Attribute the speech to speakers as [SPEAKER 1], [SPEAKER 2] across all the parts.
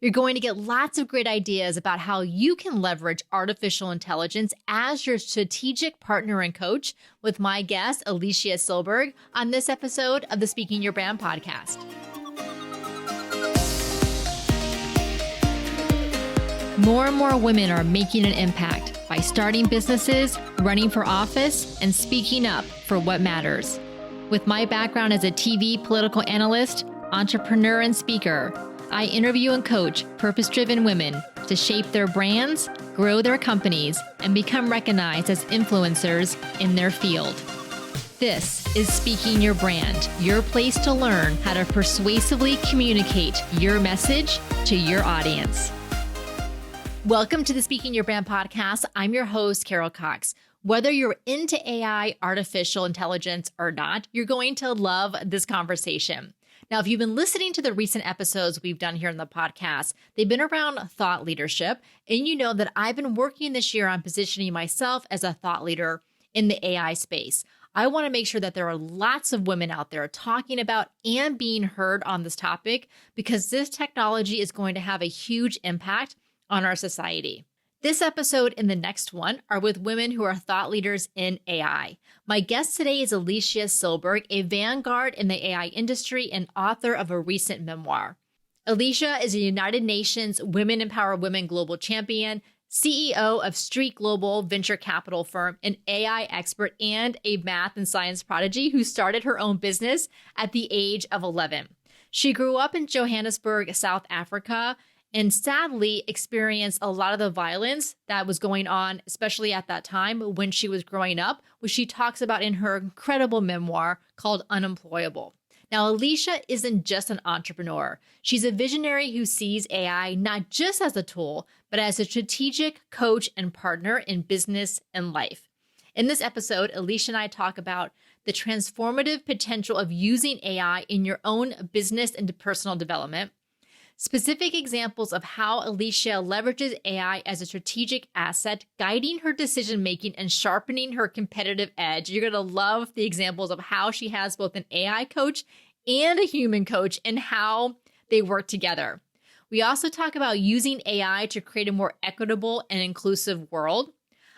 [SPEAKER 1] You're going to get lots of great ideas about how you can leverage artificial intelligence as your strategic partner and coach with my guest, Alysia Silberg, on this episode of the Speaking Your Brand podcast. More and more women are making an impact by starting businesses, running for office, and speaking up for what matters. With my background as a TV political analyst, entrepreneur, and speaker, I interview and coach purpose-driven women to shape their brands, grow their companies, and become recognized as influencers in their field. This is Speaking Your Brand, your place to learn how to persuasively communicate your message to your audience. Welcome to the Speaking Your Brand podcast. I'm your host, Carol Cox. Whether you're into AI, artificial intelligence, or not, you're going to love this conversation. Now, if you've been listening to the recent episodes we've done here in the podcast, they've been around thought leadership, and you know that I've been working this year on positioning myself as a thought leader in the AI space. I want to make sure that there are lots of women out there talking about and being heard on this topic because this technology is going to have a huge impact on our society. This episode and the next one are with women who are thought leaders in AI. My guest today is Alysia Silberg, a vanguard in the AI industry and author of a recent memoir. Alysia is a United Nations Women Empower Women Global Champion, CEO of Street Global venture capital firm, an AI expert, and a math and science prodigy who started her own business at the age of 11. She grew up in Johannesburg, South Africa, and sadly experienced a lot of the violence that was going on, especially at that time when she was growing up, which she talks about in her incredible memoir called Unemployable. Now, Alysia isn't just an entrepreneur. She's a visionary who sees AI not just as a tool, but as a strategic coach and partner in business and life. In this episode, Alysia and I talk about the transformative potential of using AI in your own business and personal development, specific examples of how Alysia leverages AI as a strategic asset, guiding her decision-making and sharpening her competitive edge. You're going to love the examples of how she has both an AI coach and a human coach and how they work together. We also talk about using AI to create a more equitable and inclusive world.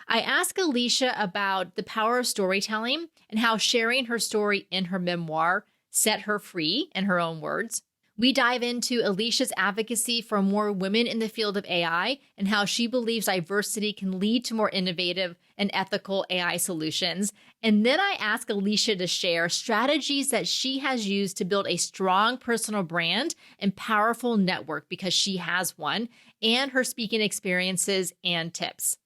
[SPEAKER 1] I ask Alysia about the power of storytelling and how sharing her story in her memoir set her free, in her own words. We dive into Alysia's advocacy for more women in the field of AI and how she believes diversity can lead to more innovative and ethical AI solutions. And then I ask Alysia to share strategies that she has used to build a strong personal brand and powerful network because she has one, and her speaking experiences and tips.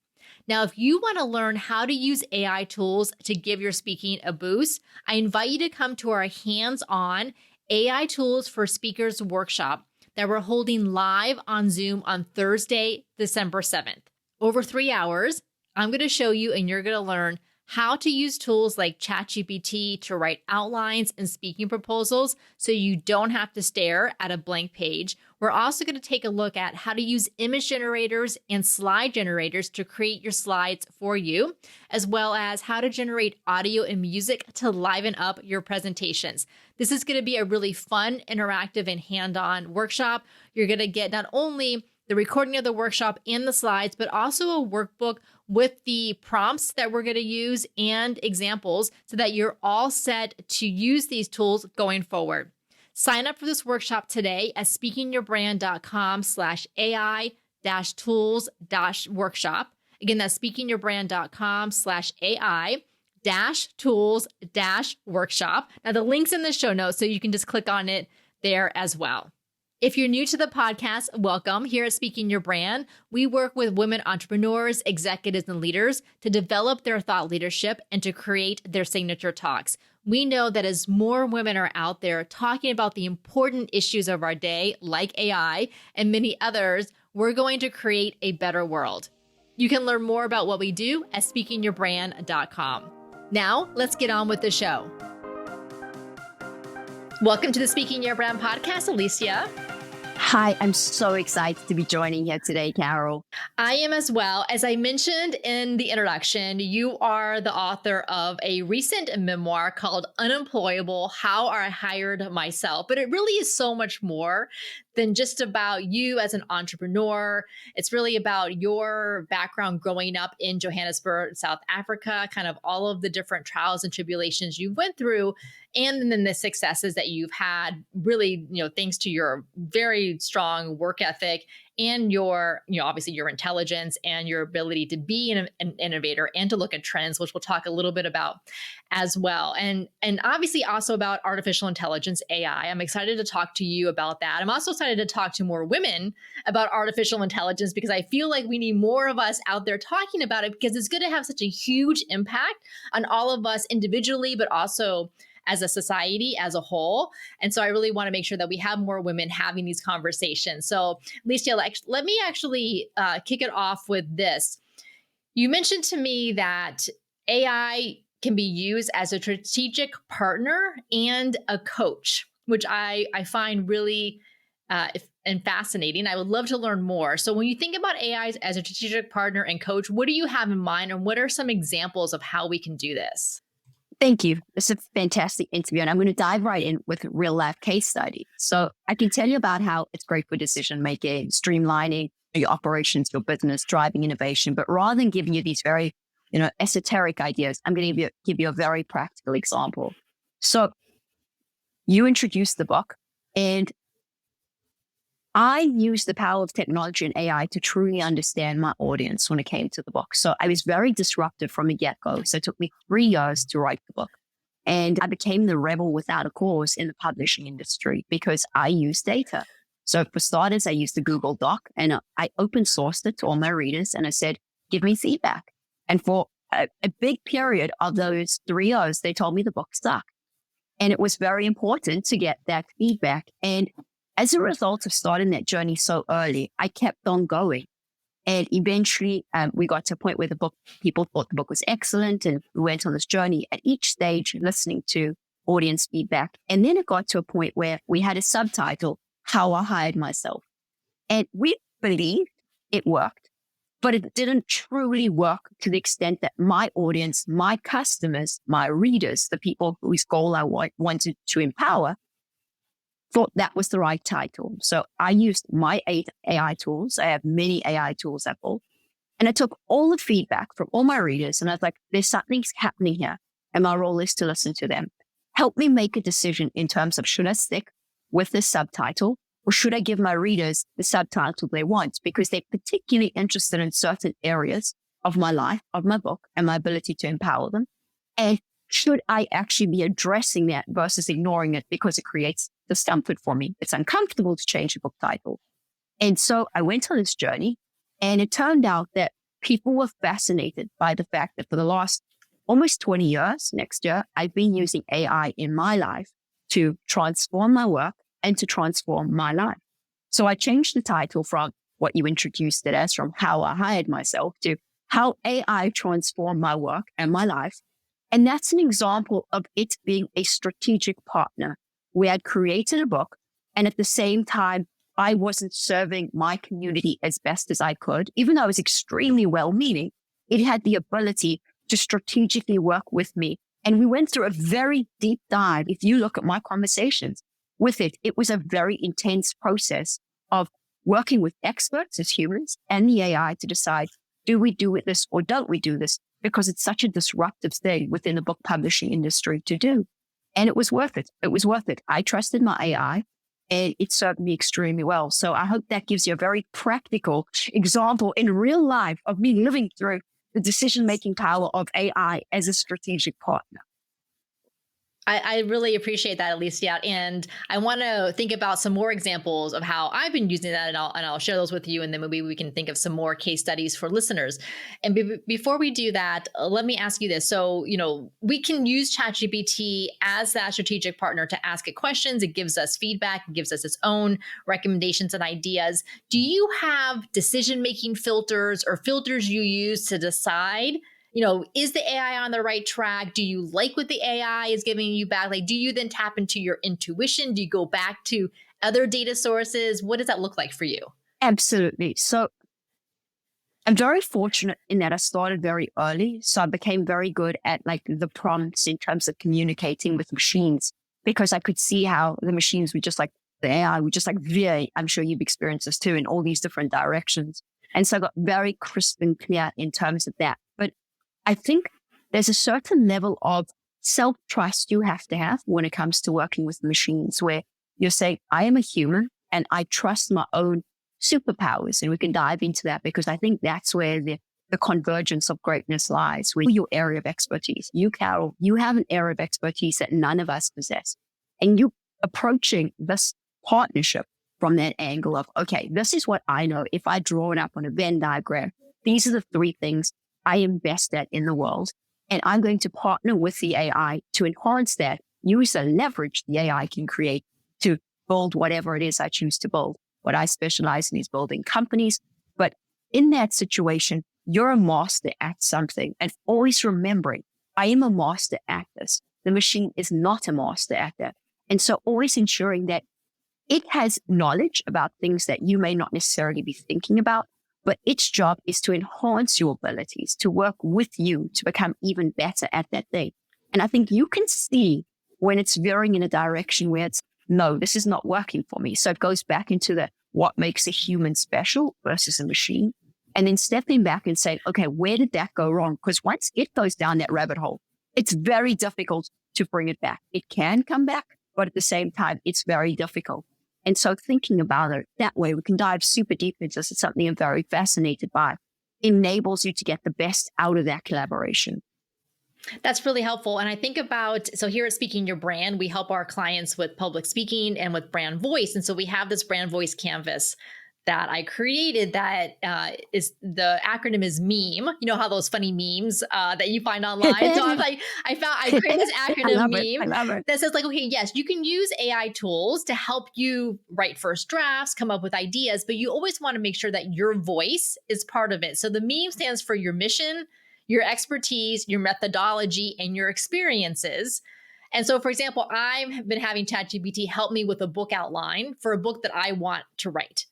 [SPEAKER 1] Now, if you want to learn how to use AI tools to give your speaking a boost, I invite you to come to our hands-on AI Tools for Speakers workshop that we're holding live on Zoom on Thursday, December 7th. Over 3 hours, I'm going to show you and you're going to learn how to use tools like ChatGPT to write outlines and speaking proposals so you don't have to stare at a blank page. We're also going to take a look at how to use image generators and slide generators to create your slides for you, as well as how to generate audio and music to liven up your presentations. This is going to be a really fun, interactive, and hand-on workshop. You're going to get not only the recording of the workshop and the slides, but also a workbook with the prompts that we're going to use and examples so that you're all set to use these tools going forward. Sign up for this workshop today at speakingyourbrand.com/AI-tools-workshop. Again, that's speakingyourbrand.com/AI-tools-workshop. Now, the link's in the show notes, so you can just click on it there as well. If you're new to the podcast, welcome. Here at Speaking Your Brand, we work with women entrepreneurs, executives, and leaders to develop their thought leadership and to create their signature talks. We know that as more women are out there talking about the important issues of our day, like AI and many others, we're going to create a better world. You can learn more about what we do at speakingyourbrand.com. Now, let's get on with the show. Welcome to the Speaking Your Brand podcast, Alysia.
[SPEAKER 2] Hi, I'm so excited to be joining here today, Carol.
[SPEAKER 1] I am as well. As I mentioned in the introduction, you are the author of a recent memoir called Unemployable: How I Hired Myself. But it really is so much more than just about you as an entrepreneur. It's really about your background growing up in Johannesburg, South Africa, kind of all of the different trials and tribulations you went through, and then the successes that you've had, really, thanks to your very strong work ethic and your, obviously your intelligence and your ability to be an innovator and to look at trends, which we'll talk a little bit about as well. And obviously also about artificial intelligence, AI. I'm excited to talk to you about that. I'm also excited to talk to more women about artificial intelligence, because I feel like we need more of us out there talking about it, because it's going to have such a huge impact on all of us individually, but also as a society as a whole. And so I really want to make sure that we have more women having these conversations. So Alysia, let me actually kick it off with this. You mentioned to me that AI can be used as a strategic partner and a coach, which I find really and fascinating. I would love to learn more. So when you think about AI as a strategic partner and coach, what do you have in mind, and what are some examples of how we can do this?
[SPEAKER 2] Thank you. It's a fantastic interview, and I'm going to dive right in with a real life case study. So I can tell you about how it's great for decision making, streamlining your operations, your business, driving innovation. But rather than giving you these very, esoteric ideas, I'm going to give you a very practical example. So you introduced the book, and I used the power of technology and AI to truly understand my audience when it came to the book. So I was very disruptive from the get-go. So it took me 3 years to write the book. And I became the rebel without a cause in the publishing industry because I use data. So for starters, I used the Google Doc, and I open sourced it to all my readers. And I said, give me feedback. And for a big period of those 3 years, they told me the book sucked. And it was very important to get that feedback. And as a result of starting that journey so early, I kept on going. And eventually we got to a point where people thought the book was excellent, and we went on this journey at each stage, listening to audience feedback. And then it got to a point where we had a subtitle, How I Hired Myself. And we believed it worked, but it didn't truly work to the extent that my audience, my customers, my readers, the people whose goal I wanted to empower, thought that was the right title. So I used my 8 AI tools. I have many AI tools at all. And I took all the feedback from all my readers, and I was like, there's something happening here. And my role is to listen to them. Help me make a decision in terms of, should I stick with this subtitle, or should I give my readers the subtitle they want, because they're particularly interested in certain areas of my life, of my book, and my ability to empower them? And should I actually be addressing that versus ignoring it because it creates discomfort for me? It's uncomfortable to change a book title. And so I went on this journey, and it turned out that people were fascinated by the fact that for the last almost 20 years, next year, I've been using AI in my life to transform my work and to transform my life. So I changed the title from what you introduced it as, from How I Hired Myself, to How AI Transformed My Work and My Life. And that's an example of it being a strategic partner. We had created a book, and at the same time, I wasn't serving my community as best as I could. Even though I was extremely well-meaning, it had the ability to strategically work with me. And we went through a very deep dive. If you look at my conversations with it, it was a very intense process of working with experts as humans and the AI to decide, do we do this or don't we do this? Because it's such a disruptive thing within the book publishing industry to do. And it was worth it. It was worth it. I trusted my AI, and it served me extremely well. So I hope that gives you a very practical example in real life of me living through the decision-making power of AI as a strategic partner.
[SPEAKER 1] I really appreciate that, Alysia. And I want to think about some more examples of how I've been using that, and I'll share those with you. And then maybe we can think of some more case studies for listeners. And before we do that, let me ask you this. So, we can use ChatGPT as that strategic partner to ask it questions. It gives us feedback. It gives us its own recommendations and ideas. Do you have decision-making filters or filters you use to decide, is the AI on the right track? Do you like what the AI is giving you back? Like, do you then tap into your intuition? Do you go back to other data sources? What does that look like for you?
[SPEAKER 2] Absolutely. So I'm very fortunate in that I started very early. So I became very good at the prompts in terms of communicating with machines, because I could see how the machines would just the AI would just like veer, I'm sure you've experienced this too, in all these different directions. And so I got very crisp and clear in terms of that. But I think there's a certain level of self-trust you have to have when it comes to working with machines, where you're saying, I am a human and I trust my own superpowers. And we can dive into that because I think that's where the convergence of greatness lies, with your area of expertise. You, Carol, you have an area of expertise that none of us possess. And you approaching this partnership from that angle of, okay, this is what I know. If I draw it up on a Venn diagram, these are the three things I am best at in the world. And I'm going to partner with the AI to enhance that, use the leverage the AI can create to build whatever it is I choose to build. What I specialize in is building companies. But in that situation, you're a master at something. And always remembering, I am a master at this. The machine is not a master at that. And so always ensuring that it has knowledge about things that you may not necessarily be thinking about, but its job is to enhance your abilities, to work with you to become even better at that thing. And I think you can see when it's veering in a direction where it's, no, this is not working for me. So it goes back into the what makes a human special versus a machine. And then stepping back and saying, okay, where did that go wrong? Because once it goes down that rabbit hole, it's very difficult to bring it back. It can come back, but at the same time, it's very difficult. And so thinking about it that way, we can dive super deep into this. It's something I'm very fascinated by. Enables you to get the best out of that collaboration.
[SPEAKER 1] That's really helpful. And I think about, so here at Speaking Your Brand, we help our clients with public speaking and with brand voice. And so we have this brand voice canvas that I created that is, the acronym is MEME. You know how those funny memes that you find online? So I was like, I created this acronym MEME that says like, okay, yes, you can use AI tools to help you write first drafts, come up with ideas, but you always want to make sure that your voice is part of it. So the MEME stands for your mission, your expertise, your methodology, and your experiences. And so, for example, I've been having ChatGPT help me with a book outline for a book that I want to write.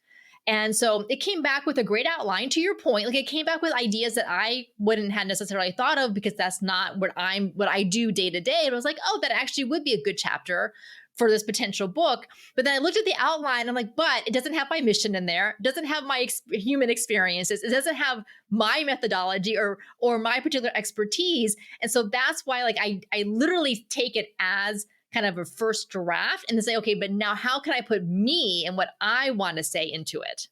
[SPEAKER 1] And so it came back with a great outline, to your point. Like, it came back with ideas that I wouldn't have necessarily thought of because that's not what I do day to day. And I was like, oh, that actually would be a good chapter for this potential book. But then I looked at the outline and I'm like, but it doesn't have my mission in there. It doesn't have my human experiences. It doesn't have my methodology or my particular expertise. And so that's why like I literally take it as kind of a first draft and then say, okay, but now how can I put me and what I want to say into it?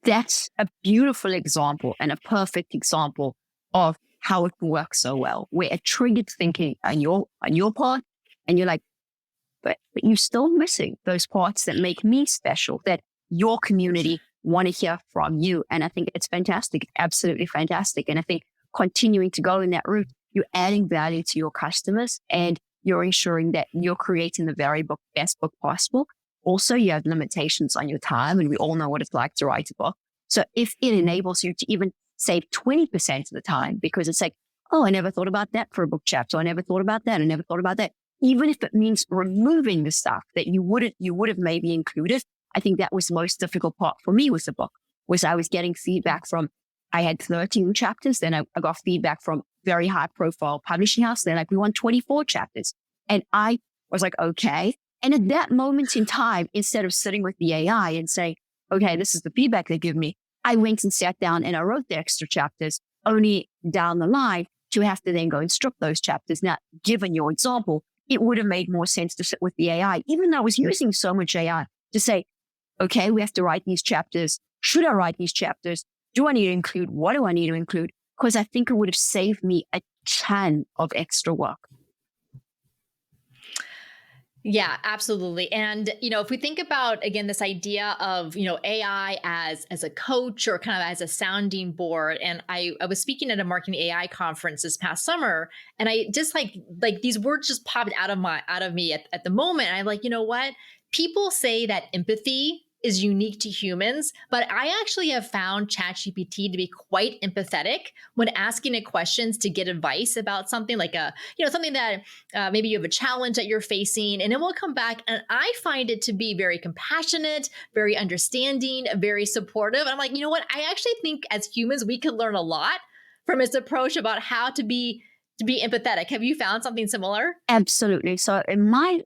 [SPEAKER 2] That's a beautiful example and a perfect example of how it can work so well, where it triggered thinking on your part, and you're like, but you're still missing those parts that make me special, that your community want to hear from you. And I think it's fantastic, absolutely fantastic. And I think continuing to go in that route, you're adding value to your customers and you're ensuring that you're creating the very best book possible. Also, you have limitations on your time, and we all know what it's like to write a book. So if it enables you to even save 20% of the time, because it's like, oh, I never thought about that for a book chapter. I never thought about that. I never thought about that. Even if it means removing the stuff that you would have maybe included. I think that was the most difficult part for me with the book, was I was getting feedback from, I had 13 chapters. Then I got feedback from very high profile publishing house. They're like, we want 24 chapters. And I was like, okay. And at that moment in time, instead of sitting with the AI and saying, okay, this is the feedback they give me, I went and sat down and I wrote the extra chapters only down the line to have to then go and strip those chapters. Now, given your example, it would have made more sense to sit with the AI, even though I was using so much AI, to say, okay, we have to write these chapters. Should I write these chapters? Do I need to include? What do I need to include? Because I think it would have saved me a ton of extra work.
[SPEAKER 1] Yeah, absolutely. And, if we think about, again, this idea of, AI as a coach or kind of as a sounding board. And I was speaking at a marketing AI conference this past summer, and I just like these words just popped out of me at the moment. And I'm like, you know what? People say that empathy is unique to humans, but I actually have found ChatGPT to be quite empathetic when asking it questions to get advice about something like something that maybe you have a challenge that you're facing, and it will come back. And I find it to be very compassionate, very understanding, very supportive. And I'm like, you know what? I actually think as humans, we could learn a lot from its approach about how to be empathetic. Have you found something similar?
[SPEAKER 2] Absolutely. So in my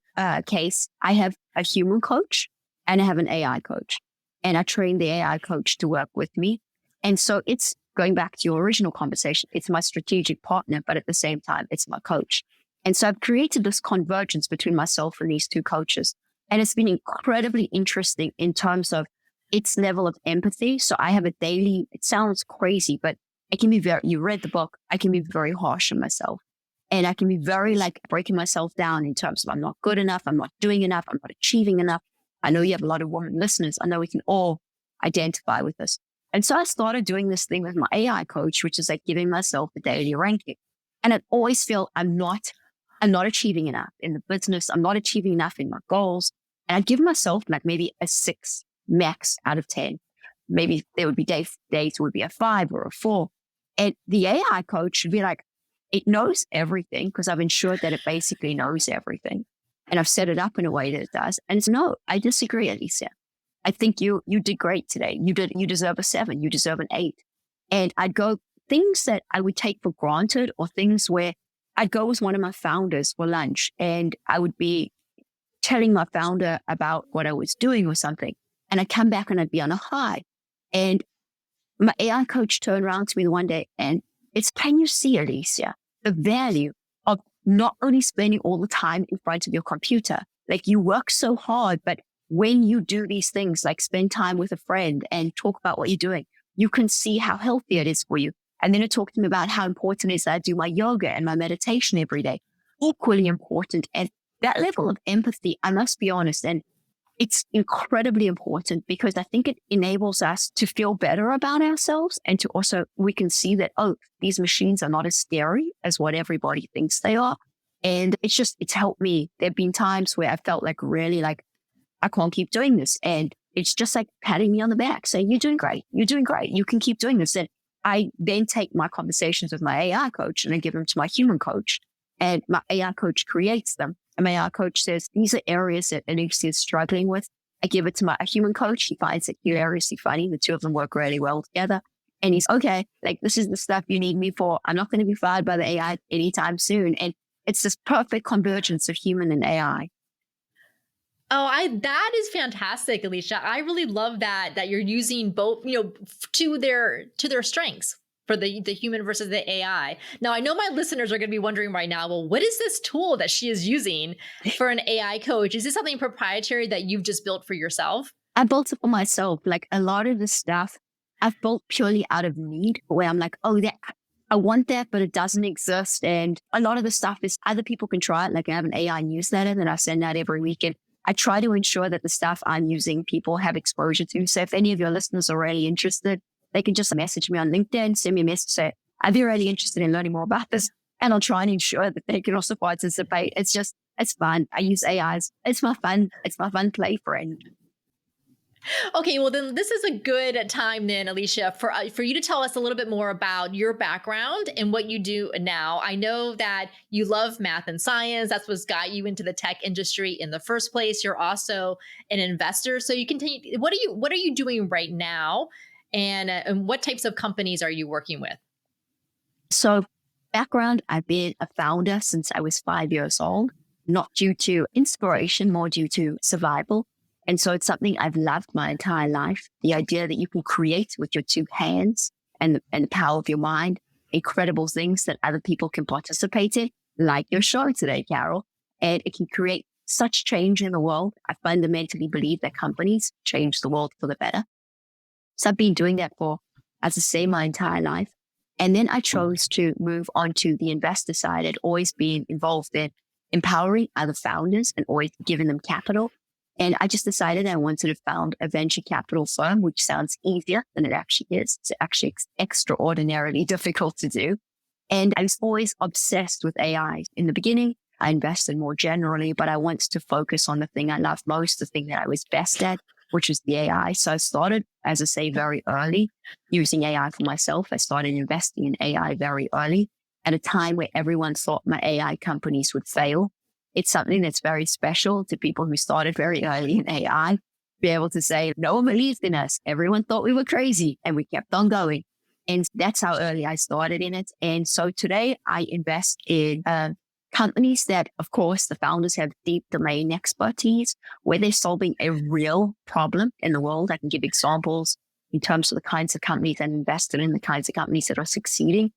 [SPEAKER 2] case, I have a human coach and I have an AI coach. And I train the AI coach to work with me. And so it's going back to your original conversation. It's my strategic partner, but at the same time, it's my coach. And so I've created this convergence between myself and these two coaches. And it's been incredibly interesting in terms of its level of empathy. So I have a daily, it sounds crazy, but I can be you read the book, I can be very harsh on myself. And I can be very breaking myself down in terms of I'm not good enough, I'm not doing enough, I'm not achieving enough. I know you have a lot of women listeners. I know we can all identify with this. And so I started doing this thing with my AI coach, which is giving myself a daily ranking. And I always feel I'm not achieving enough in the business. I'm not achieving enough in my goals. And I'd give myself maybe a 6 max out of 10. Maybe there would be days would be a 5 or a 4. And the AI coach should be it knows everything because I've ensured that it basically knows everything. And I've set it up in a way that it does. And it's no, I disagree, Alysia. I think you did great today. You deserve a 7. You deserve an 8. And I'd go things that I would take for granted or things where I'd go with one of my founders for lunch and I would be telling my founder about what I was doing or something. And I'd come back and I'd be on a high. And my AI coach turned around to me one day and can you see, Alysia, the value of not only spending all the time in front of your computer, you work so hard, but when you do these things, spend time with a friend and talk about what you're doing, you can see how healthy it is for you. And then it talked to me about how important it is that I do my yoga and my meditation every day. Equally important. And that level of empathy, I must be honest, and it's incredibly important because I think it enables us to feel better about ourselves and to also, we can see that, these machines are not as scary as what everybody thinks they are. And it's helped me. There've been times where I felt really I can't keep doing this. And it's just patting me on the back saying, you're doing great. You're doing great. You can keep doing this. And I then take my conversations with my AI coach and I give them to my human coach and my AI coach creates them. And my AI coach says, these are areas that Alysia is struggling with. I give it to my human coach. He finds it hilariously funny. The two of them work really well together. And he's okay, this is the stuff you need me for. I'm not going to be fired by the AI anytime soon. And it's this perfect convergence of human and AI.
[SPEAKER 1] That is fantastic, Alysia. I really love that you're using both, to their strengths for the human versus the AI. Now, I know my listeners are going to be wondering right now, well, what is this tool that she is using for an AI coach? Is this something proprietary that you've just built for yourself?
[SPEAKER 2] I built it for myself. A lot of the stuff I've built purely out of need, where I'm I want that, but it doesn't exist. And a lot of the stuff is other people can try it. I have an AI newsletter that I send out every week. And I try to ensure that the stuff I'm using, people have exposure to. So if any of your listeners are really interested, they can just message me on LinkedIn, send me a message, say, I'd be really interested in learning more about this. And I'll try and ensure that they can also participate. It's fun. I use AIs. It's my fun play friend.
[SPEAKER 1] Okay, well then this is a good time then, Alysia, for you to tell us a little bit more about your background and what you do now. I know that you love math and science. That's what's got you into the tech industry in the first place. You're also an investor. So you continue. What are you doing right now, and what types of companies are you working with?
[SPEAKER 2] So background, I've been a founder since I was 5 years old, not due to inspiration, more due to survival. And so it's something I've loved my entire life. The idea that you can create with your 2 hands and the power of your mind, incredible things that other people can participate in, like your show today, Carol. And it can create such change in the world. I fundamentally believe that companies change the world for the better. So I've been doing that for, as I say, my entire life. And then I chose to move on to the investor side. I'd always been involved in empowering other founders and always giving them capital. And I just decided I wanted to found a venture capital firm, which sounds easier than it actually is. It's actually extraordinarily difficult to do. And I was always obsessed with AI. In the beginning, I invested more generally, but I wanted to focus on the thing I loved most, the thing that I was best at, which was the AI. So I started, as I say, very early using AI for myself. I started investing in AI very early at a time where everyone thought my AI companies would fail. It's something that's very special to people who started very early in AI, be able to say, no one believed in us. Everyone thought we were crazy and we kept on going. And that's how early I started in it. And so today I invest in companies that, of course, the founders have deep domain expertise, where they're solving a real problem in the world. I can give examples in terms of the kinds of companies that invested in, the kinds of companies that are succeeding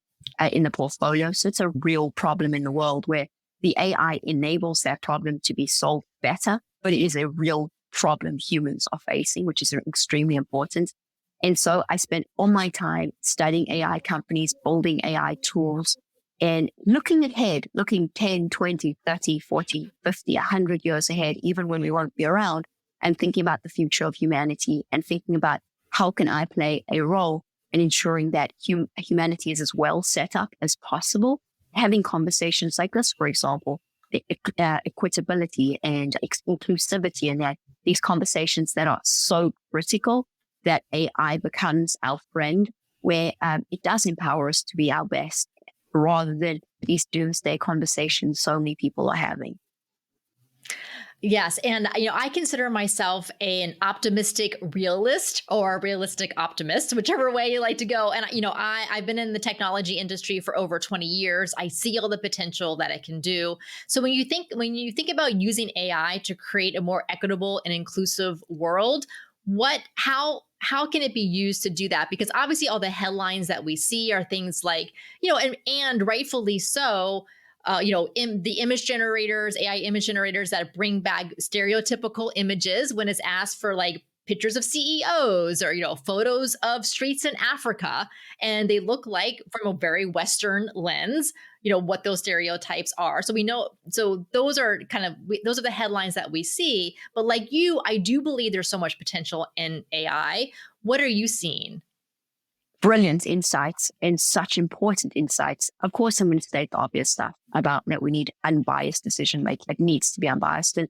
[SPEAKER 2] in the portfolio. So it's a real problem in the world where the AI enables that problem to be solved better, but it is a real problem humans are facing, which is extremely important. And so I spent all my time studying AI companies, building AI tools, and looking ahead, looking 10, 20, 30, 40, 50, 100 years ahead, even when we won't be around, and thinking about the future of humanity and thinking about how can I play a role in ensuring that humanity is as well set up as possible. Having conversations like this, for example, the equitability and inclusivity, and that these conversations that are so critical that AI becomes our friend, where it does empower us to be our best rather than these doomsday conversations so many people are having.
[SPEAKER 1] Yes. And, I consider myself an optimistic realist or a realistic optimist, whichever way you like to go. And, I've been in the technology industry for over 20 years. I see all the potential that it can do. So when you think about using AI to create a more equitable and inclusive world, how can it be used to do that? Because obviously all the headlines that we see are things like, and rightfully so, the image generators, AI image generators that bring back stereotypical images when it's asked for like pictures of CEOs or, photos of streets in Africa. And they look like, from a very Western lens, what those stereotypes are. So we know, so those are those are the headlines that we see. But like you, I do believe there's so much potential in AI. What are you seeing?
[SPEAKER 2] Brilliant insights and such important insights. Of course, I'm going to state the obvious stuff about that we need unbiased decision making. It needs to be unbiased. And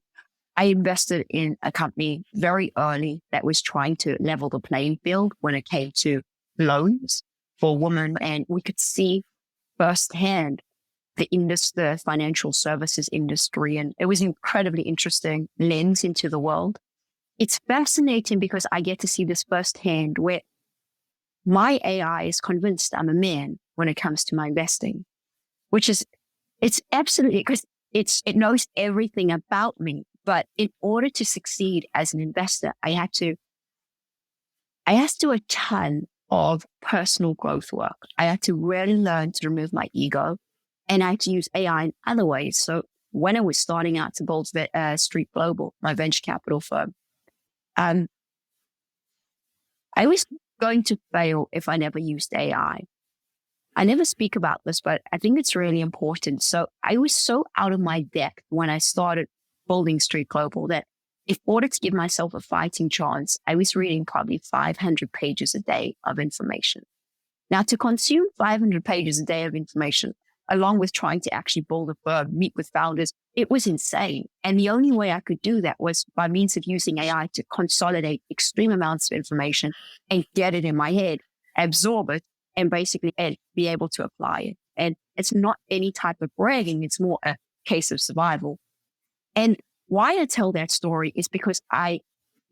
[SPEAKER 2] I invested in a company very early that was trying to level the playing field when it came to loans for women. And we could see firsthand the financial services industry. And it was an incredibly interesting lens into the world. It's fascinating because I get to see this firsthand, where my AI is convinced I'm a man when it comes to my investing, it's absolutely, because it knows everything about me. But in order to succeed as an investor, I had to do a ton of personal growth work. I had to really learn to remove my ego, and I had to use AI in other ways. So when I was starting out to build Street Global, my venture capital firm, I was going to fail if I never used AI. I never speak about this, but I think it's really important. So I was so out of my depth when I started building Street Global that in order to give myself a fighting chance, I was reading probably 500 pages a day of information. Now, to consume 500 pages a day of information, along with trying to actually build a firm, meet with founders, it was insane. And the only way I could do that was by means of using AI to consolidate extreme amounts of information and get it in my head, absorb it, and basically be able to apply it. And it's not any type of bragging. It's more a case of survival. And why I tell that story is because I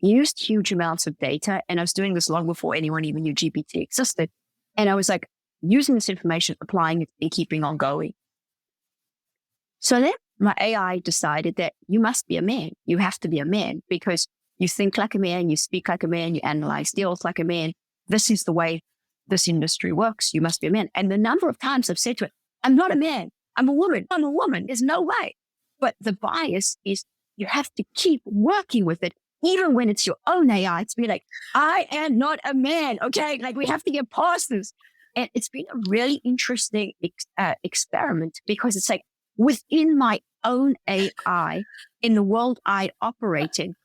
[SPEAKER 2] used huge amounts of data, and I was doing this long before anyone even knew GPT existed. And I was like using this information, applying it, and keeping on going. So then my AI decided that you must be a man. You have to be a man because you think like a man, you speak like a man, you analyze deals like a man. This is the way this industry works. You must be a man. And the number of times I've said to it, I'm not a man. I'm a woman. I'm a woman. There's no way. But the bias is you have to keep working with it, even when it's your own AI, to be like, I am not a man. Okay. Like we have to get past this. And it's been a really interesting experiment because it's like within my own AI in the world I operate in,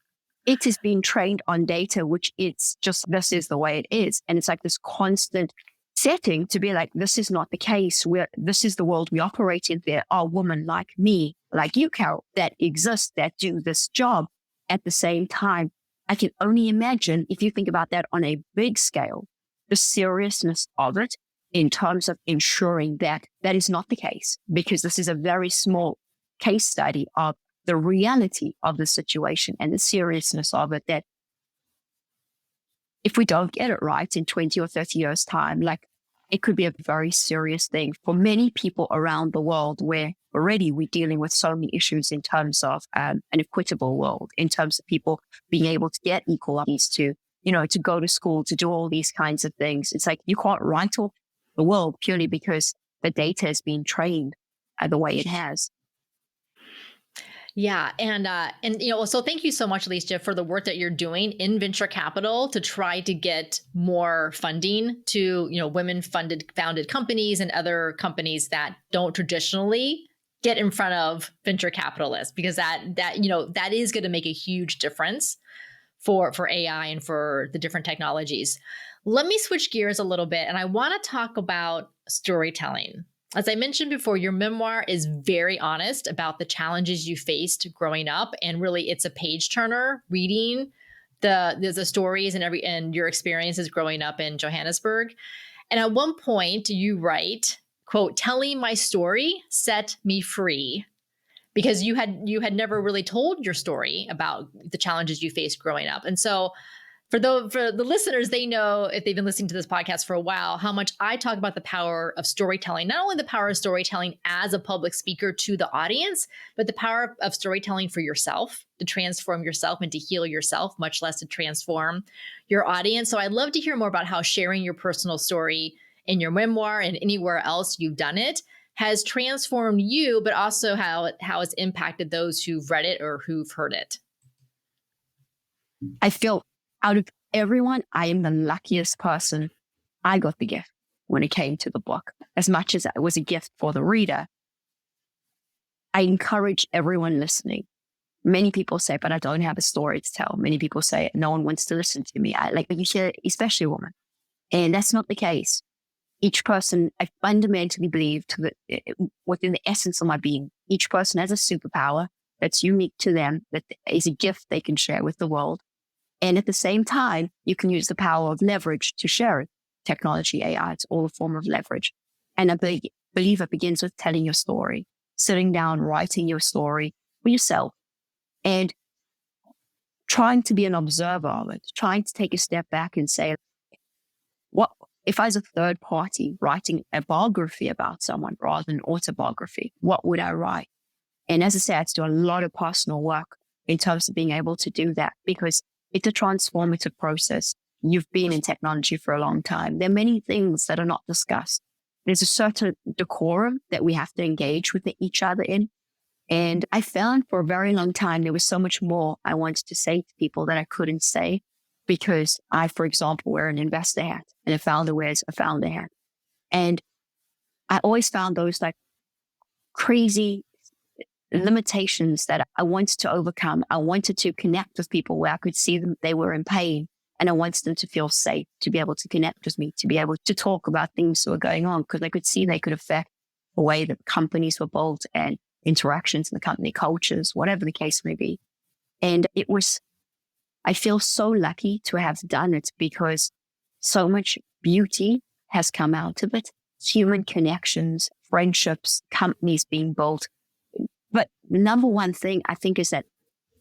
[SPEAKER 2] it is being trained on data, which it's just, this is the way it is. And it's like this constant setting to be like, this is not the case. This is the world we operate in. There are women like me, like you, Carol, that exist, that do this job. At the same time, I can only imagine, if you think about that on a big scale, the seriousness of it in terms of ensuring that that is not the case, because this is a very small case study of the reality of the situation and the seriousness of it, that if we don't get it right in 20 or 30 years' time, like it could be a very serious thing for many people around the world, where already we're dealing with so many issues in terms of an equitable world, in terms of people being able to get equal opportunities to, to go to school, to do all these kinds of things. It's like you can't write off the world purely because the data has been trained the way it has.
[SPEAKER 1] Yeah. And so thank you so much, Alysia, for the work that you're doing in venture capital to try to get more funding to, women founded companies and other companies that don't traditionally get in front of venture capitalists, because that is going to make a huge difference for AI and for the different technologies. Let me switch gears a little bit, and I want to talk about storytelling. As I mentioned before, your memoir is very honest about the challenges you faced growing up, and really it's a page turner reading the stories and your experiences growing up in Johannesburg. And at one point you write, quote, "Telling my story set me free," because you had never really told your story about the challenges you faced growing up. And so for the listeners, they know, if they've been listening to this podcast for a while, how much I talk about the power of storytelling, not only the power of storytelling as a public speaker to the audience, but the power of storytelling for yourself, to transform yourself and to heal yourself, much less to transform your audience. So I'd love to hear more about how sharing your personal story in your memoir and anywhere else you've done it has transformed you, but also how it's impacted those who've read it or who've heard it.
[SPEAKER 2] I feel out of everyone, I am the luckiest person. I got the gift when it came to the book. As much as it was a gift for the reader, I encourage everyone listening. Many people say, but I don't have a story to tell. Many people say, no one wants to listen to me. You hear, especially women. And that's not the case. Each person, I fundamentally believe within the essence of my being, each person has a superpower that's unique to them, that is a gift they can share with the world. And at the same time, you can use the power of leverage to share it. Technology, AI, it's all a form of leverage. And I believe it begins with telling your story, sitting down, writing your story for yourself, and trying to be an observer of it, trying to take a step back and say, what if I was a third party writing a biography about someone rather than autobiography, what would I write? And as I say, I had to do a lot of personal work in terms of being able to do that, because it's a transformative process. You've been in technology for a long time. There are many things that are not discussed. There's a certain decorum that we have to engage with each other in. And I found for a very long time, there was so much more I wanted to say to people that I couldn't say, because I, for example, wear an investor hat and a founder wears a founder hat. And I always found those like crazy limitations that I wanted to overcome. I wanted to connect with people where I could see them, they were in pain, and I wanted them to feel safe, to be able to connect with me, to be able to talk about things that were going on, because I could see they could affect the way that companies were built and interactions in the company cultures, whatever the case may be. And I feel so lucky to have done it, because so much beauty has come out of it. Human connections, friendships, companies being built. But the number one thing I think is that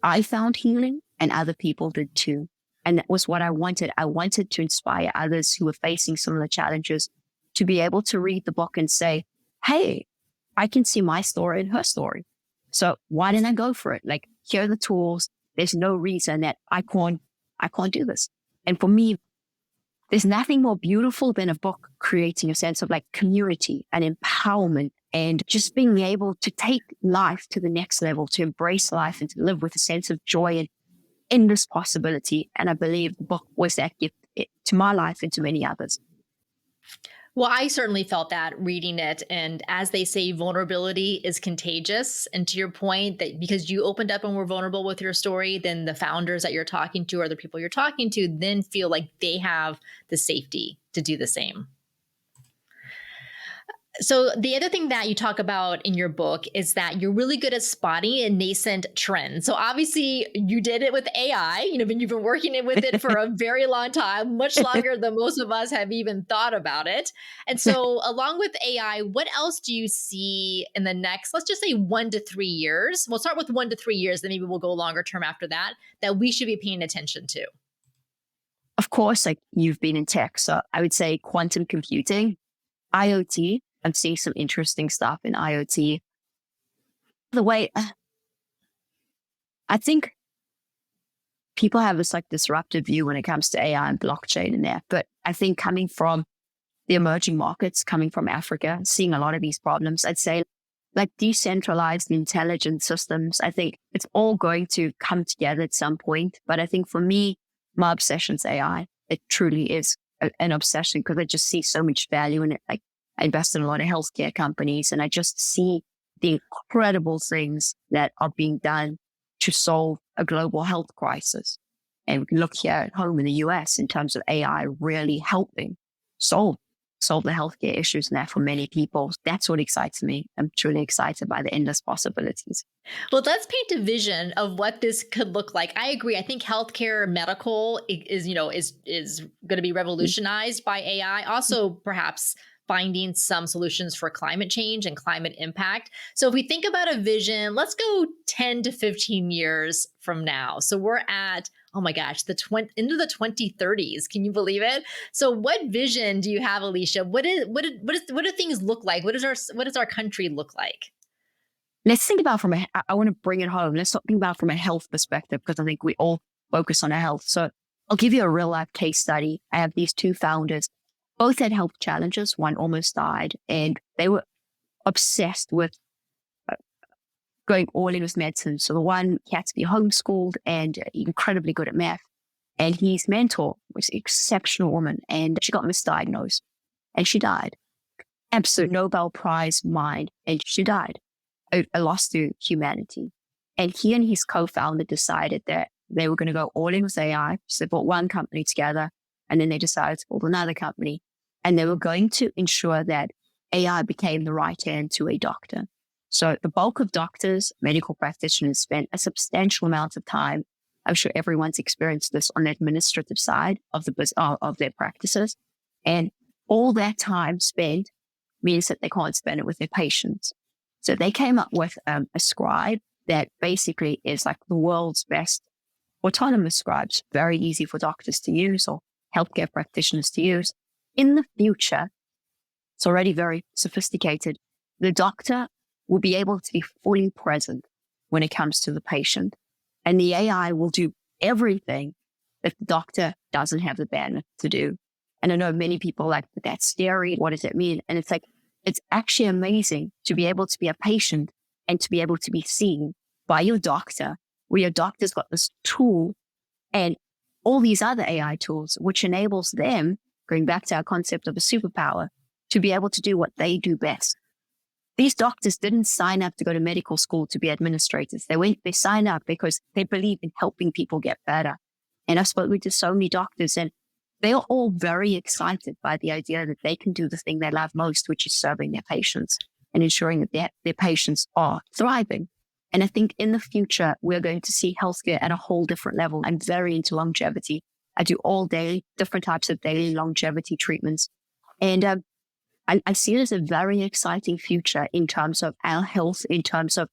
[SPEAKER 2] I found healing and other people did too. And that was what I wanted. I wanted to inspire others who were facing similar challenges to be able to read the book and say, hey, I can see my story and her story. So why didn't I go for it? Like, here are the tools. There's no reason that I can't do this. And for me, there's nothing more beautiful than a book creating a sense of like community and empowerment, and just being able to take life to the next level, to embrace life and to live with a sense of joy and endless possibility. And I believe the book was that gift to my life and to many others.
[SPEAKER 1] Well, I certainly felt that reading it. And as they say, vulnerability is contagious. And to your point, that because you opened up and were vulnerable with your story, then the founders that you're talking to or the people you're talking to then feel like they have the safety to do the same. So the other thing that you talk about in your book is that you're really good at spotting a nascent trend. So obviously you did it with AI, you've been working with it for a very long time, much longer than most of us have even thought about it. And so along with AI, what else do you see in the next, let's just say 1 to 3 years? We'll start with 1 to 3 years, then maybe we'll go longer term after that we should be paying attention to.
[SPEAKER 2] Of course, like you've been in tech. So I would say quantum computing, IoT. I'm seeing some interesting stuff in IoT. the way, I think people have this like disruptive view when it comes to AI and blockchain in there. But I think coming from the emerging markets, coming from Africa, seeing a lot of these problems, I'd say like decentralized intelligent systems, I think it's all going to come together at some point. But I think for me, my obsession's AI. It truly is an obsession because I just see so much value in it. Like I invest in a lot of healthcare companies and I just see the incredible things that are being done to solve a global health crisis. And we can look here at home in the US in terms of AI really helping solve the healthcare issues now for many people. That's what excites me. I'm truly excited by the endless possibilities.
[SPEAKER 1] Well, let's paint a vision of what this could look like. I agree. I think healthcare, medical is going to be revolutionized by AI. Also, perhaps finding some solutions for climate change and climate impact. So if we think about a vision, let's go 10 to 15 years from now. So we're at, oh my gosh, into the 2030s. Can you believe it? So what vision do you have, Alysia? What do things look like? What does our country look like?
[SPEAKER 2] Let's think about I want to bring it home. Let's think about from a health perspective, because I think we all focus on our health. So I'll give you a real life case study. I have these two founders. Both had health challenges. One almost died, and they were obsessed with going all in with medicine. So the one had to be homeschooled and incredibly good at math. And his mentor was an exceptional woman, and she got misdiagnosed and she died. Absolute Nobel Prize mind, and she died. A loss to humanity. And he and his co-founder decided that they were going to go all in with AI. So they brought one company together, and then they decided to build another company. And they were going to ensure that AI became the right hand to a doctor. So the bulk of doctors, medical practitioners, spent a substantial amount of time. I'm sure everyone's experienced this on the administrative side of their practices. And all that time spent means that they can't spend it with their patients. So they came up with a scribe that basically is like the world's best autonomous scribes, very easy for doctors to use or healthcare practitioners to use. In the future, it's already very sophisticated. The doctor will be able to be fully present when it comes to the patient. And the AI will do everything that the doctor doesn't have the bandwidth to do. And I know many people are like, but that's scary. What does it mean? And it's like, it's actually amazing to be able to be a patient and to be able to be seen by your doctor, where your doctor's got this tool and all these other AI tools, which enables them, going back to our concept of a superpower, to be able to do what they do best. These doctors didn't sign up to go to medical school to be administrators. They signed up because they believe in helping people get better. And I've spoken to so many doctors, and they are all very excited by the idea that they can do the thing they love most, which is serving their patients and ensuring that their patients are thriving. And I think in the future, we're going to see healthcare at a whole different level. I'm very into longevity. I do different types of daily longevity treatments. And I see it as a very exciting future in terms of our health, in terms of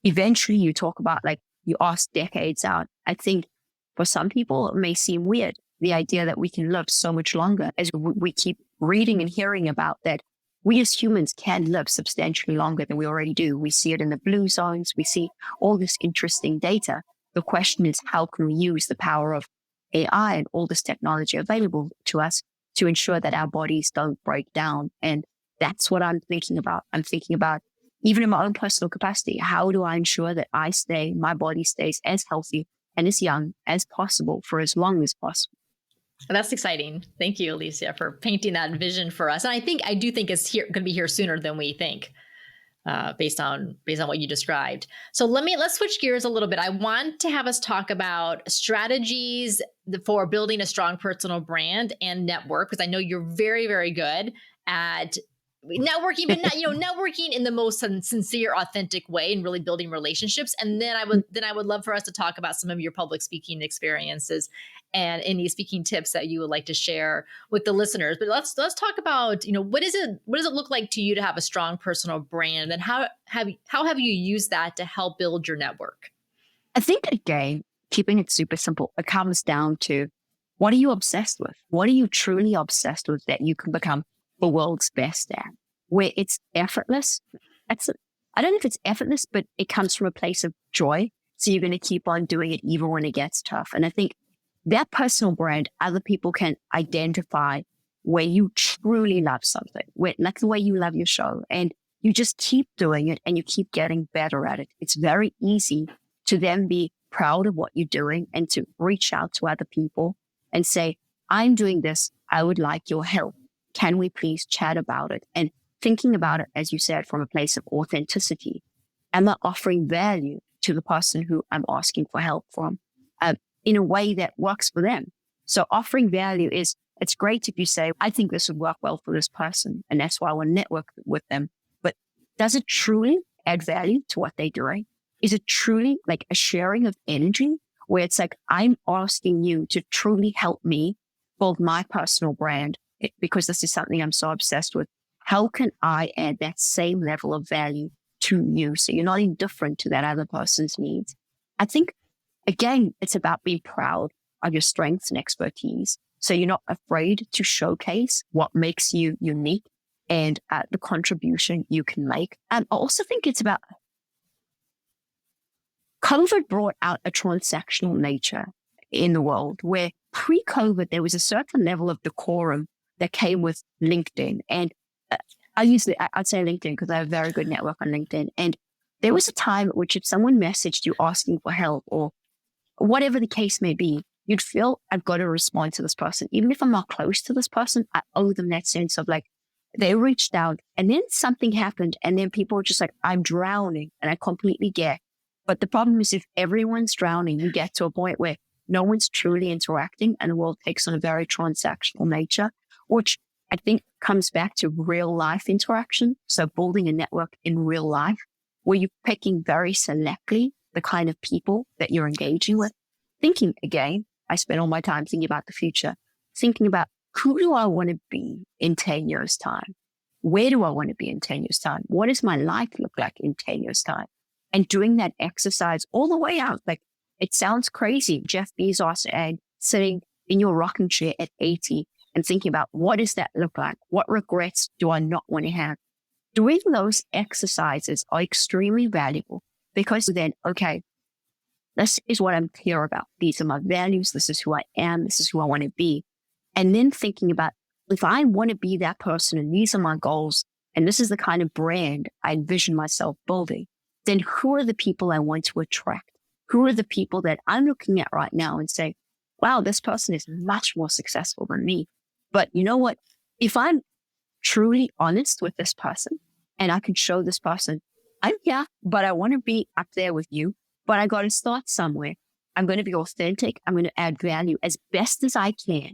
[SPEAKER 2] eventually you talk about, like, you ask decades out. I think for some people, it may seem weird, the idea that we can live so much longer, as we keep reading and hearing about that we as humans can live substantially longer than we already do. We see it in the blue zones. We see all this interesting data. The question is, how can we use the power of AI and all this technology available to us to ensure that our bodies don't break down? And that's what I'm thinking about. I'm thinking about, even in my own personal capacity, how do I ensure that my body stays as healthy and as young as possible for as long as possible?
[SPEAKER 1] That's exciting. Thank you, Alysia, for painting that vision for us. And I do think it's going to be here sooner than we think, based on what you described. So let's switch gears a little bit. I want to have us talk about strategies for building a strong personal brand and network, because I know you're very, very good at networking, but networking in the most sincere, authentic way, and really building relationships. And then I would love for us to talk about some of your public speaking experiences and any speaking tips that you would like to share with the listeners. But let's talk about, what does it look like to you to have a strong personal brand, and how have you used that to help build your network?
[SPEAKER 2] I think, again, keeping it super simple, it comes down to, what are you obsessed with? What are you truly obsessed with that you can become the world's best at? Where it's effortless, I don't know if it's effortless, but it comes from a place of joy. So you're going to keep on doing it even when it gets tough. And I think that personal brand, other people can identify where you truly love something, where, like the way you love your show, and you just keep doing it and you keep getting better at it. It's very easy to then be proud of what you're doing and to reach out to other people and say, I'm doing this. I would like your help. Can we please chat about it? And thinking about it, as you said, from a place of authenticity. Am I offering value to the person who I'm asking for help from in a way that works for them? So offering value is, it's great if you say, I think this would work well for this person, and that's why I want to network with them. But does it truly add value to what they're doing? Is it truly like a sharing of energy where it's like, I'm asking you to truly help me build my personal brand because this is something I'm so obsessed with. How can I add that same level of value to you so you're not indifferent to that other person's needs? I think, again, it's about being proud of your strengths and expertise. So you're not afraid to showcase what makes you unique and the contribution you can make. And I also think it's about COVID brought out a transactional nature in the world where pre-COVID, there was a certain level of decorum that came with LinkedIn. And I'd say LinkedIn because I have a very good network on LinkedIn. And there was a time at which if someone messaged you asking for help or whatever the case may be, you'd feel I've got to respond to this person. Even if I'm not close to this person, I owe them that sense of like, they reached out and then something happened. And then people were just like, I'm drowning. And I completely get. But the problem is if everyone's drowning, you get to a point where no one's truly interacting and the world takes on a very transactional nature, which I think comes back to real life interaction. So building a network in real life where you're picking very selectly the kind of people that you're engaging with. Thinking again, I spend all my time thinking about the future, thinking about who do I want to be in 10 years time? Where do I want to be in 10 years time? What does my life look like in 10 years time? And doing that exercise all the way out. Like it sounds crazy, Jeff Bezos and sitting in your rocking chair at 80 and thinking about what does that look like? What regrets do I not want to have? Doing those exercises are extremely valuable because then, okay, this is what I'm clear about. These are my values. This is who I am. This is who I want to be. And then thinking about if I want to be that person and these are my goals and this is the kind of brand I envision myself building, then who are the people I want to attract? Who are the people that I'm looking at right now and say, wow, this person is much more successful than me. But you know what? If I'm truly honest with this person and I can show this person, I'm here, but I want to be up there with you, but I got to start somewhere. I'm going to be authentic. I'm going to add value as best as I can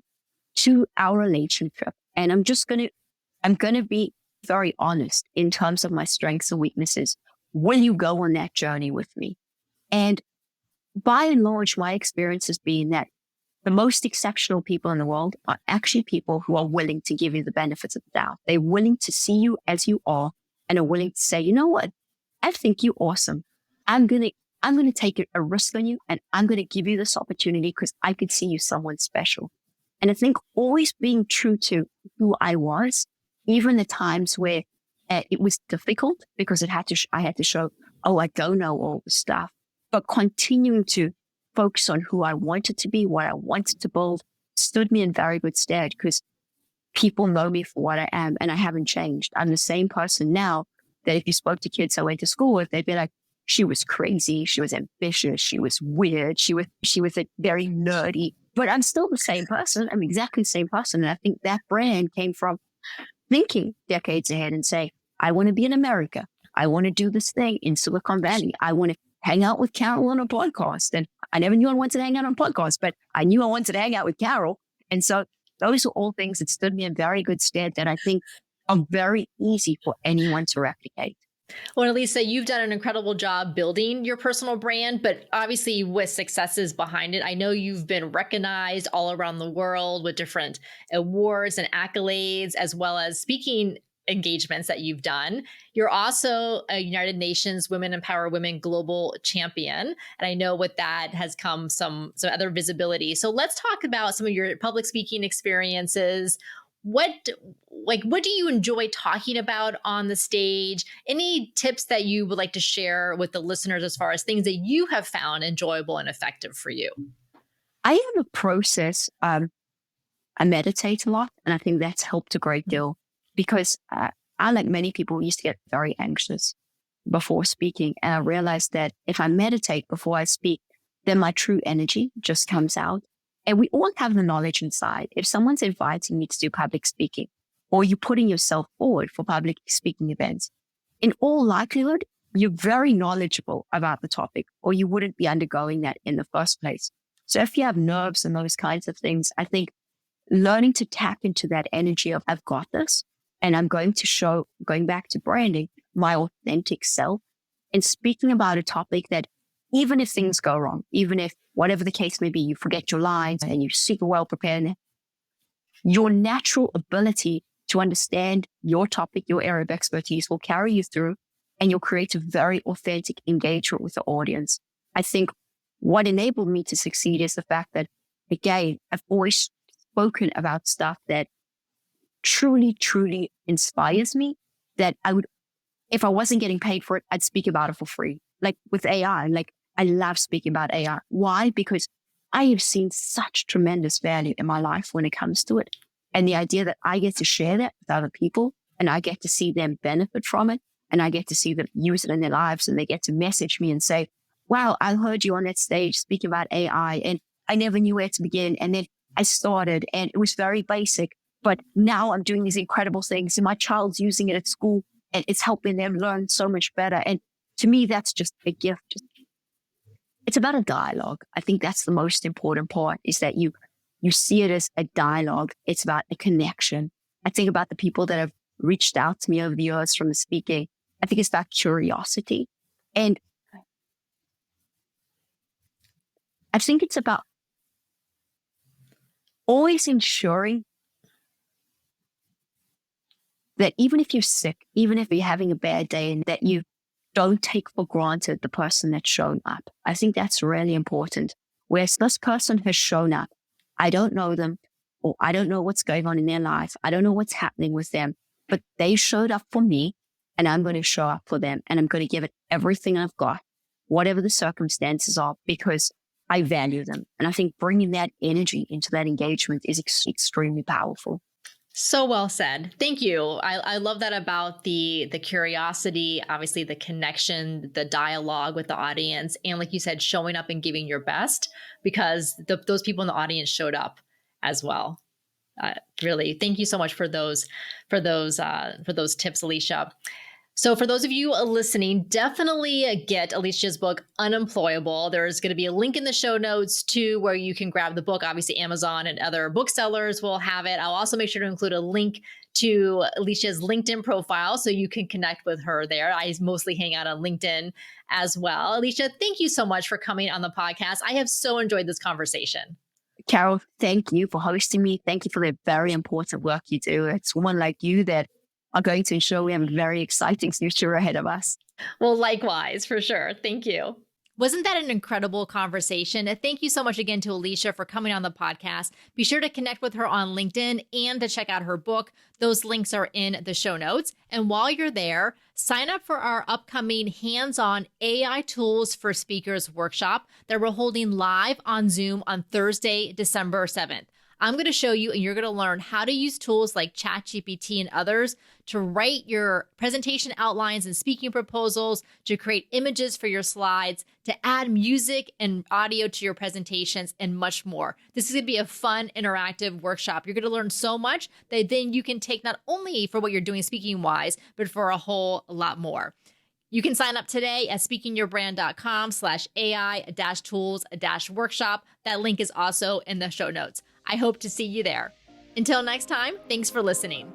[SPEAKER 2] to our relationship. And I'm going to be very honest in terms of my strengths and weaknesses. Will you go on that journey with me? And by and large, my experience has been that the most exceptional people in the world are actually people who are willing to give you the benefits of the doubt. They're willing to see you as you are and are willing to say, you know what? I think you're awesome. I'm going to take a risk on you and I'm going to give you this opportunity because I could see you someone special. And I think always being true to who I was, even the times where it was difficult because I had to show, oh, I don't know all the stuff, but continuing to focus on who I wanted to be, what I wanted to build, stood me in very good stead because people know me for what I am and I haven't changed. I'm the same person now that if you spoke to kids I went to school with, they'd be like, she was crazy, she was ambitious, she was weird, she was a very nerdy, but I'm still the same person. I'm exactly the same person. And I think that brand came from thinking decades ahead and say, I want to be in America. I want to do this thing in Silicon Valley. I want to hang out with Carol on a podcast. And I never knew I wanted to hang out on podcasts, but I knew I wanted to hang out with Carol. And so those are all things that stood me in very good stead that I think are very easy for anyone to replicate.
[SPEAKER 1] Well, Alysia, you've done an incredible job building your personal brand, but obviously with successes behind it. I know you've been recognized all around the world with different awards and accolades, as well as speaking engagements that you've done. You're also a United Nations Women Empower Women Global Champion. And I know with that has come some other visibility. So let's talk about some of your public speaking experiences. What like, what do you enjoy talking about on the stage? Any tips that you would like to share with the listeners as far as things that you have found enjoyable and effective for you?
[SPEAKER 2] I have a process. I meditate a lot, and I think that's helped a great deal because I, like many people, used to get very anxious before speaking. And I realized that if I meditate before I speak, then my true energy just comes out. And we all have the knowledge inside. If someone's inviting you to do public speaking, or you're putting yourself forward for public speaking events, in all likelihood, you're very knowledgeable about the topic, or you wouldn't be undergoing that in the first place. So if you have nerves and those kinds of things, I think learning to tap into that energy of, I've got this, and I'm going to show, going back to branding, my authentic self, and speaking about a topic that even if things go wrong, even if whatever the case may be, you forget your lines and you're super well prepared, your natural ability to understand your topic, your area of expertise will carry you through, and you'll create a very authentic engagement with the audience. I think what enabled me to succeed is the fact that, again, I've always spoken about stuff that truly, truly inspires me, that I would, if I wasn't getting paid for it, I'd speak about it for free. Like with AI, like I love speaking about AI. Why? Because I have seen such tremendous value in my life when it comes to it. And the idea that I get to share that with other people, and I get to see them benefit from it, and I get to see them use it in their lives, and they get to message me and say, wow, I heard you on that stage speaking about AI, and I never knew where to begin. And then I started, and it was very basic, but now I'm doing these incredible things, and my child's using it at school, and it's helping them learn so much better. And to me, that's just a gift. It's about a dialogue. I think that's the most important part, is that you see it as a dialogue. It's about a connection. I think about the people that have reached out to me over the years from the speaking. I think it's about curiosity. And I think it's about always ensuring that even if you're sick, even if you're having a bad day, and that you don't take for granted the person that's shown up. I think that's really important. Whereas this person has shown up, I don't know them, or I don't know what's going on in their life. I don't know what's happening with them, but they showed up for me, and I'm going to show up for them, and I'm going to give it everything I've got, whatever the circumstances are, because I value them. And I think bringing that energy into that engagement is extremely powerful.
[SPEAKER 1] So well said. Thank you. I love that about the curiosity, obviously the connection, the dialogue with the audience, and like you said, showing up and giving your best, because those people in the audience showed up as well. Really, thank you so much for those tips, Alysia. So for those of you listening, definitely get Alysia's book, Unemployable. There's going to be a link in the show notes too, where you can grab the book. Obviously, Amazon and other booksellers will have it. I'll also make sure to include a link to Alysia's LinkedIn profile so you can connect with her there. I mostly hang out on LinkedIn as well. Alysia, thank you so much for coming on the podcast. I have so enjoyed this conversation.
[SPEAKER 2] Carol, thank you for hosting me. Thank you for the very important work you do. It's women like you that are going to ensure we have a very exciting future ahead of us.
[SPEAKER 1] Well, likewise, for sure. Thank you. Wasn't that an incredible conversation? Thank you so much again to Alysia for coming on the podcast. Be sure to connect with her on LinkedIn and to check out her book. Those links are in the show notes. And while you're there, sign up for our upcoming hands-on AI tools for speakers workshop that we're holding live on Zoom on Thursday, December 7th. I'm going to show you, and you're going to learn how to use tools like ChatGPT and others to write your presentation outlines and speaking proposals, to create images for your slides, to add music and audio to your presentations, and much more. This is going to be a fun, interactive workshop. You're going to learn so much that then you can take not only for what you're doing speaking-wise, but for a whole lot more. You can sign up today at speakingyourbrand.com/AI-tools-workshop. That link is also in the show notes. I hope to see you there. Until next time, thanks for listening.